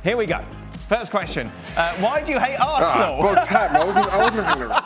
Here we go. First question. Why do you hate Arsenal? About time. I wasn't hanging around.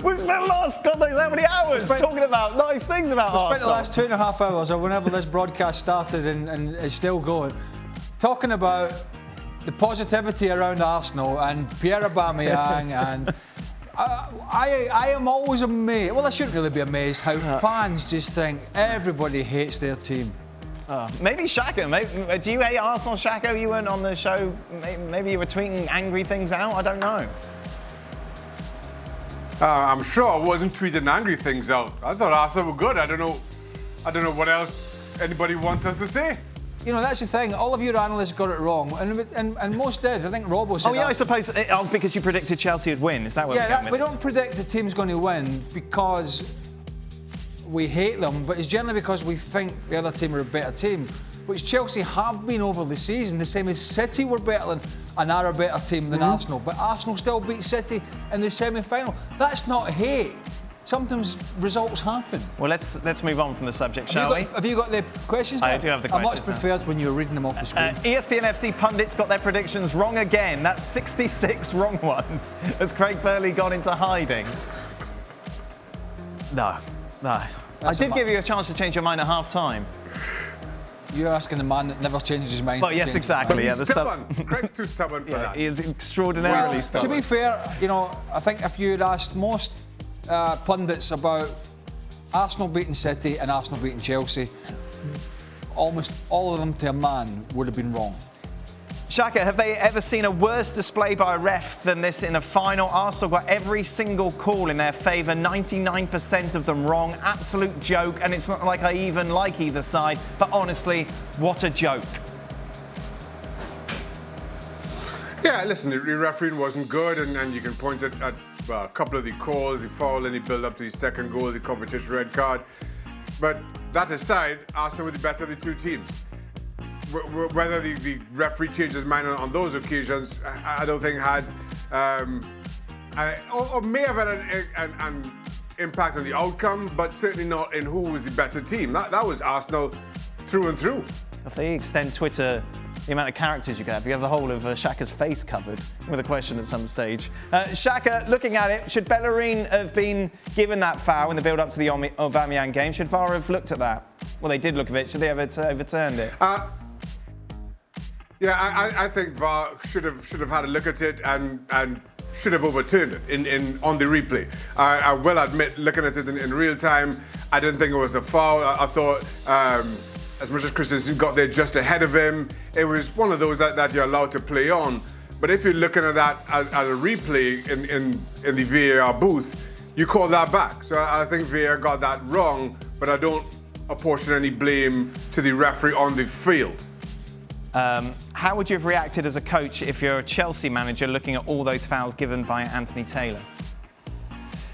We've spent the last God knows how many hours talking about nice things about Arsenal. We've spent the last 2.5 hours, or whenever this broadcast started and is still going, talking about the positivity around Arsenal and Pierre-Emerick Aubameyang and I am always amazed. Well, I shouldn't really be amazed how fans just think everybody hates their team. Maybe Shaka. Do you hate Arsenal, Shaka? You weren't on the show. Maybe you were tweeting angry things out. I don't know. I'm sure I wasn't tweeting angry things out. I thought Arsenal were good. I don't know what else anybody wants us to say. You know, that's the thing. All of your analysts got it wrong, and most did. I think Robbo said. Oh yeah, I suppose because you predicted Chelsea would win. Is that what? Yeah, we don't predict the team's going to win because we hate them, but it's generally because we think the other team are a better team, which Chelsea have been over the season. The same as City were better than and are a better team than Arsenal, but Arsenal still beat City in the semi-final. That's not hate. Sometimes results happen. Well, let's move on from the subject, shall we? Have you got the questions now? I do have the questions. I much preferred when you were reading them off the screen. ESPN FC pundits got their predictions wrong again. That's 66 wrong ones. Has Craig Burley gone into hiding? No. I did give you a chance to change your mind at half-time. You're asking the man that never changes his mind. Well, yes, exactly. Yeah, stubborn. Craig's too stubborn for that. He is extraordinarily stubborn. To be fair, you know, I think if you'd asked most pundits about Arsenal beating City and Arsenal beating Chelsea, almost all of them to a man would have been wrong. Shaka, have they ever seen a worse display by a ref than this in a final? Arsenal got every single call in their favour, 99% of them wrong. Absolute joke, and it's not like I even like either side, but honestly, what a joke. Yeah, listen, the refereeing wasn't good, and you can point at a couple of the calls, the foul, and the build-up to the second goal, the Kovacic red card. But that aside, Arsenal were the better of the two teams. Whether the referee changed his mind on those occasions, I don't think had, or may have had an impact on the outcome, but certainly not in who was the better team. That was Arsenal through and through. If they extend Twitter, the amount of characters you could have, you have the whole of Shaka's face covered with a question at some stage. Shaka, looking at it, should Bellerin have been given that foul in the build-up to the Aubameyang game? Should VAR have looked at that? Well, they did look at it. Should they have overturned it? Yeah, I think VAR should have had a look at it and should have overturned it on the replay. I will admit, looking at it in real time, I didn't think it was a foul. I thought, as much as Christensen got there just ahead of him, it was one of those that you're allowed to play on. But if you're looking at that at a replay in the VAR booth, you call that back. So I think VAR got that wrong, but I don't apportion any blame to the referee on the field. How would you have reacted as a coach if you're a Chelsea manager looking at all those fouls given by Anthony Taylor?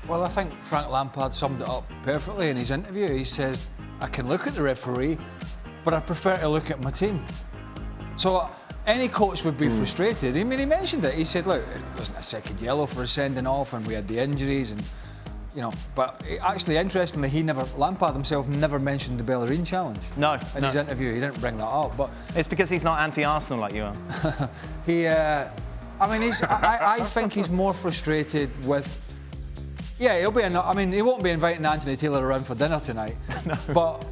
Well, I think Frank Lampard summed it up perfectly in his interview. He said, I can look at the referee, but I prefer to look at my team. So any coach would be frustrated. I mean, he mentioned it. He said, look, it wasn't a second yellow for a sending off and we had the injuries and, you know, but actually, interestingly, Lampard himself never mentioned the Bellerin challenge. No. In his interview, he didn't bring that up. But it's because he's not anti-Arsenal like you are. I think he's more frustrated with. Yeah, he won't be inviting Anthony Taylor around for dinner tonight. No. But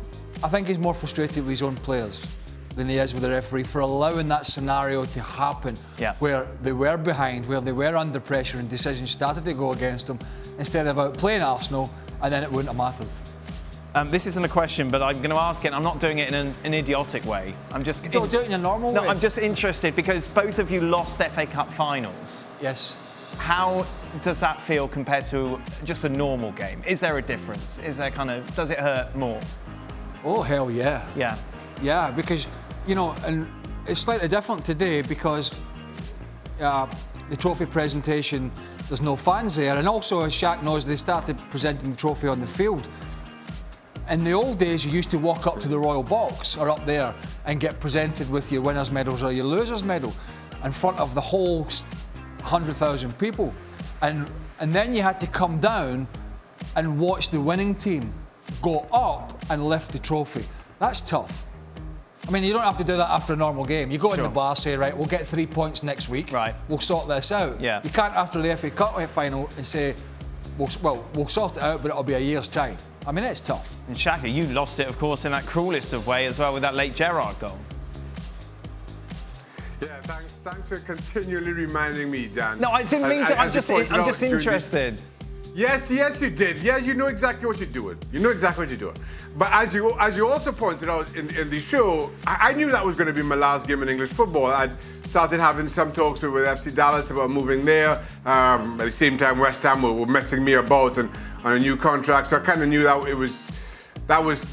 I think he's more frustrated with his own players than he is with the referee for allowing that scenario to happen, where they were behind, where they were under pressure and decisions started to go against them, instead of outplaying Arsenal, and then it wouldn't have mattered. This isn't a question, but I'm going to ask it. I'm not doing it in an idiotic way. Don't do it in a normal way. No, I'm just interested because both of you lost FA Cup finals. Yes. How does that feel compared to just a normal game? Is there a difference? Does it hurt more? Oh, hell yeah. Yeah. Yeah, because, you know, and it's slightly different today because the trophy presentation, there's no fans there. And also, as Shaq knows, they started presenting the trophy on the field. In the old days, you used to walk up to the royal box or up there and get presented with your winner's medals or your loser's medal in front of the whole 100,000 people. And then you had to come down and watch the winning team go up and lift the trophy. That's tough. I mean, you don't have to do that after a normal game. You go in the bar, say, right, we'll get 3 points next week. Right. We'll sort this out. Yeah. You can't, after the FA Cup final, and say, we'll sort it out, but it'll be a year's time. I mean, it's tough. And Shaka, you lost it, of course, in that cruelest of way as well with that late Gerrard goal. Yeah, thanks for continually reminding me, Dan. No, I didn't mean to. I'm just interested. Yes, you did. Yes, you know exactly what you're doing. But as you also pointed out in the show, I knew that was going to be my last game in English football. I'd started having some talks with FC Dallas about moving there. At the same time, West Ham were messing me about on a new contract, so I kind of knew that that was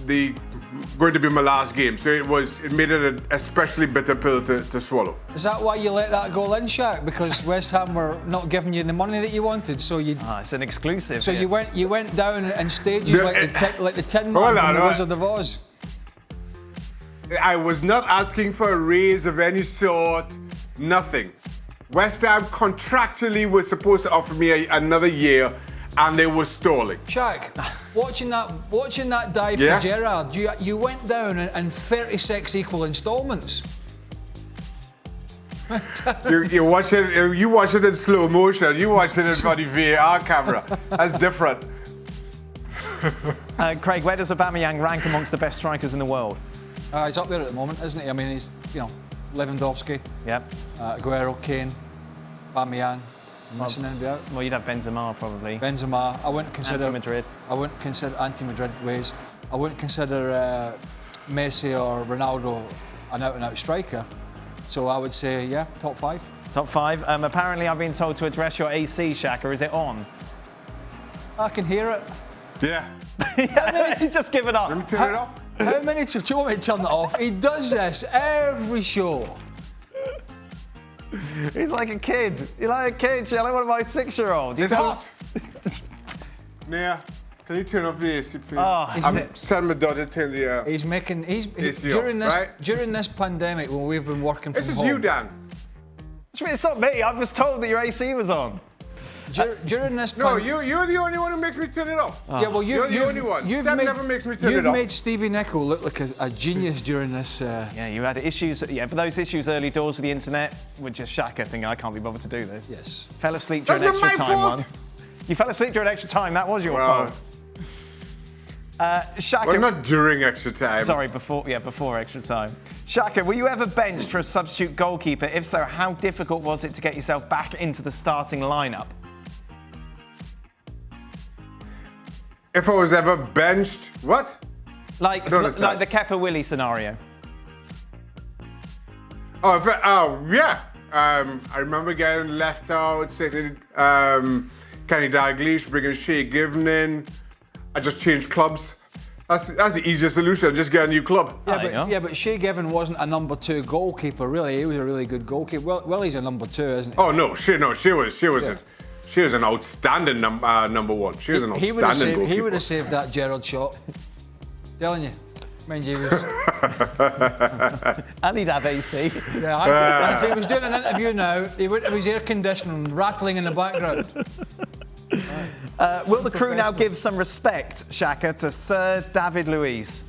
going to be my last game. So it made it an especially bitter pill to swallow. Is that why you let that goal in, Shaq? Because West Ham were not giving you the money that you wanted, so you. It's an exclusive. So you went down in stages like the Tin Man from the Wizard of Oz. I was not asking for a raise of any sort. Nothing. West Ham contractually was supposed to offer me another year, and they were stalling. Shaq, watching that dive for Gerrard, you went down in 36 equal instalments. you watch it in slow motion. You watch it in front of the VAR camera. That's different. Craig, where does Aubameyang rank amongst the best strikers in the world? He's up there at the moment, isn't he? I mean, he's Lewandowski, Aguero, Kane, Aubameyang. Missing anybody out? Well, you'd have Benzema probably. Benzema. I wouldn't consider anti-Madrid. I wouldn't consider anti-Madrid ways. I wouldn't consider Messi or Ronaldo an out-and-out striker. So I would say, top 5. Top 5. Apparently, I've been told to address your AC, Shaka. Is it on? I can hear it. Yeah. He's just given up. Let me turn it off. How many do you want me to turn it off? He does this every show. He's like a kid. You're like a kid, like one of my 6-year-olds. It's hot. Nia, can you turn off the AC, please? I'm sending my daughter to turn the He's making. AC during off, this during this pandemic when we've been working from home. This is you, Dan. It's not me. I was told that your AC was on. During this you're the only one who makes me turn it off. Yeah, well, you're the only one. Steph never makes me turn it off. You've made Stevie Nicol look like a genius during this. Yeah, you had issues. Yeah, but those issues early doors with the internet were just Shaka thinking, I can't be bothered to do this. Yes. Fell asleep during extra time once. You fell asleep during extra time. That was your fault. Shaka. Well, not during extra time. Sorry, before extra time. Shaka, were you ever benched for a substitute goalkeeper? If so, how difficult was it to get yourself back into the starting lineup? If I was ever benched, what? Like the Kepa Willie scenario. Yeah. I remember getting left out, sitting Kenny Dalglish, bringing Shea Given in. I just changed clubs. That's the easiest solution. Just get a new club. But Shea Given wasn't a number 2 goalkeeper. Really, he was a really good goalkeeper. Well, he's a number 2, isn't he? Oh no, she was an outstanding number 1. She was an outstanding goalkeeper. He would have saved that Gerrard shot. Telling you. Mind you, he was... And he'd have AC. Yeah, and if he was doing an interview now, he would have his air conditioning rattling in the background. Will the crew now give some respect, Shaka, to Sir David Luiz?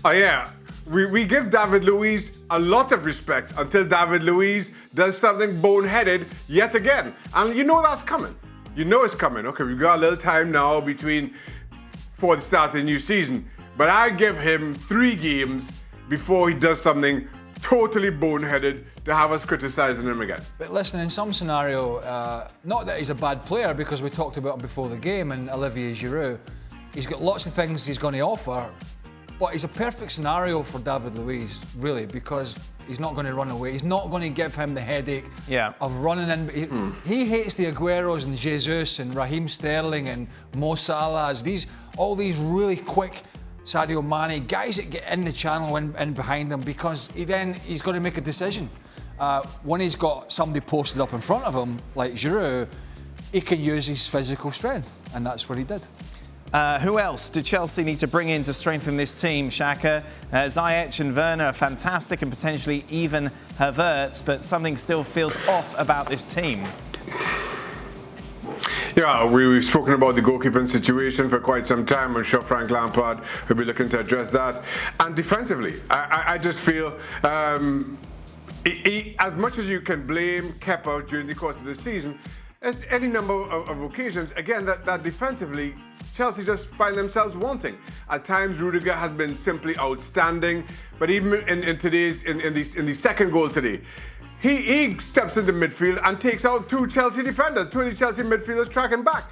Oh yeah, we give David Luiz a lot of respect until David Luiz does something boneheaded yet again. And you know that's coming. You know it's coming. Okay, we've got a little time now before the start of the new season. But I give him 3 games before he does something totally boneheaded to have us criticising him again. But listen, in some scenario, not that he's a bad player, because we talked about him before the game, and Olivier Giroud, he's got lots of things he's going to offer, but he's a perfect scenario for David Luiz, really, because he's not going to run away. He's not going to give him the headache of running in. He hates the Agueros and Jesus and Raheem Sterling and Mo Salahs, all these really quick Sadio Mane, guys that get in the channel and behind him, because he's got to make a decision. When he's got somebody posted up in front of him, like Giroud, he can use his physical strength, and that's what he did. Who else do Chelsea need to bring in to strengthen this team, Shaka? Ziyech and Werner are fantastic, and potentially even Havertz, but something still feels off about this team. Yeah, we've spoken about the goalkeeping situation for quite some time. I'm sure Frank Lampard will be looking to address that. And defensively, I just feel as much as you can blame Kepa during the course of the season, there's any number of occasions, again, that defensively, Chelsea just find themselves wanting. At times, Rudiger has been simply outstanding, but even in the second goal today, he steps into midfield and takes out two Chelsea defenders, two of the Chelsea midfielders tracking back.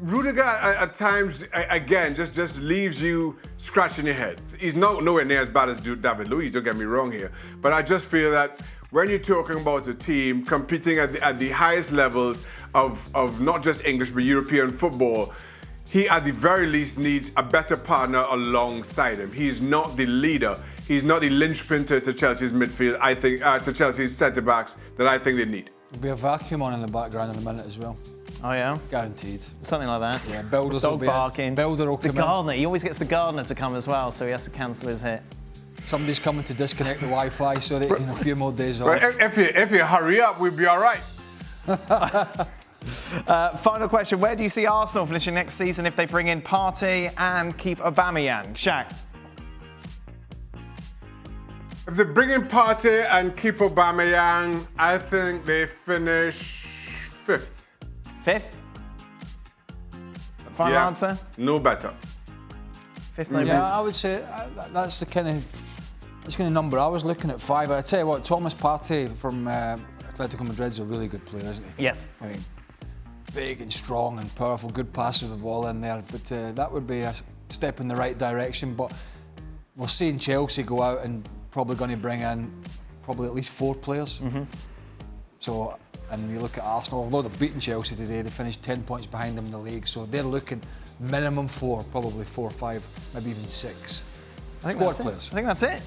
Rudiger at times, again, just leaves you scratching your head. He's nowhere near as bad as David Luiz, don't get me wrong here, but I just feel that when you're talking about a team competing at the highest levels of not just English but European football, he at the very least needs a better partner alongside him. He's not the leader. He's not the linchpin to Chelsea's midfield, I think, to Chelsea's centre-backs that I think they need. There'll be a vacuum on in the background in a minute as well. Oh, yeah? Guaranteed. Something like that. Yeah, Builders Dog will be barking. Builder will come the gardener. He always gets the gardener to come as well, so he has to cancel his hit. Somebody's coming to disconnect the Wi-Fi so that he can have a few more days off. Well, if you hurry up, we'll be all right. Final question. Where do you see Arsenal finishing next season if they bring in Partey and keep Aubameyang? Shaq? If they bring in Partey and keep Aubameyang, I think they finish 5th. 5th? Final answer? No better. 5th, no Yeah, better. I would say that's the kind of number. I was looking at 5. I tell you what, Thomas Partey from Atletico Madrid's a really good player, isn't he? Yes. I mean, big and strong and powerful, good passer of the ball in there. But that would be a step in the right direction. But we're seeing Chelsea go out and probably going to bring in probably at least 4 players. Mm-hmm. So, and you look at Arsenal, although they've beaten Chelsea today, they finished 10 points behind them in the league. So they're looking minimum 4, probably 4 or 5, maybe even 6. I think Squad that's players. it. I think that's it.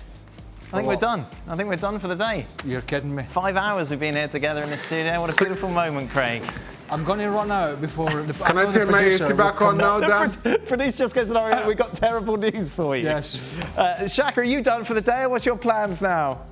I think we're done. I think we're done for the day. You're kidding me. 5 hours we've been here together in the studio. What a beautiful moment, Craig. I'm going to run out before the Can I turn my AC back on now, Dan? Producer just goes, no, we've got terrible news for you. Yes. Shaq, are you done for the day, or what's your plans now?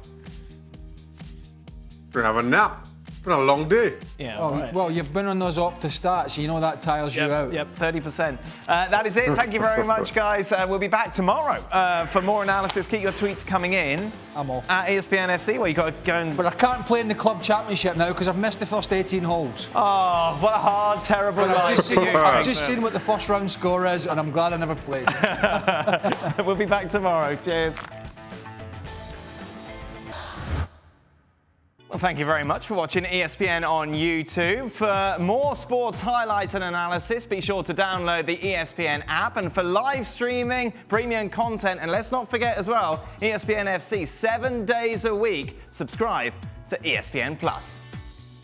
We're going to have a nap. It's been a long day. Yeah. Oh, right. well, you've been on those Opta stats. You know that tires you out. Yep, 30%. That is it. Thank you very much, guys. We'll be back tomorrow for more analysis. Keep your tweets coming in. I'm off. At ESPN FC, where you got to go and... But I can't play in the club championship now because I've missed the first 18 holes. Oh, what a hard, terrible But life. I've just seen what the first round score is, and I'm glad I never played. We'll be back tomorrow. Cheers. Well, thank you very much for watching ESPN on YouTube. For more sports highlights and analysis, be sure to download the ESPN app. And for live streaming, premium content, and let's not forget as well, ESPN FC 7 days a week. Subscribe to ESPN Plus.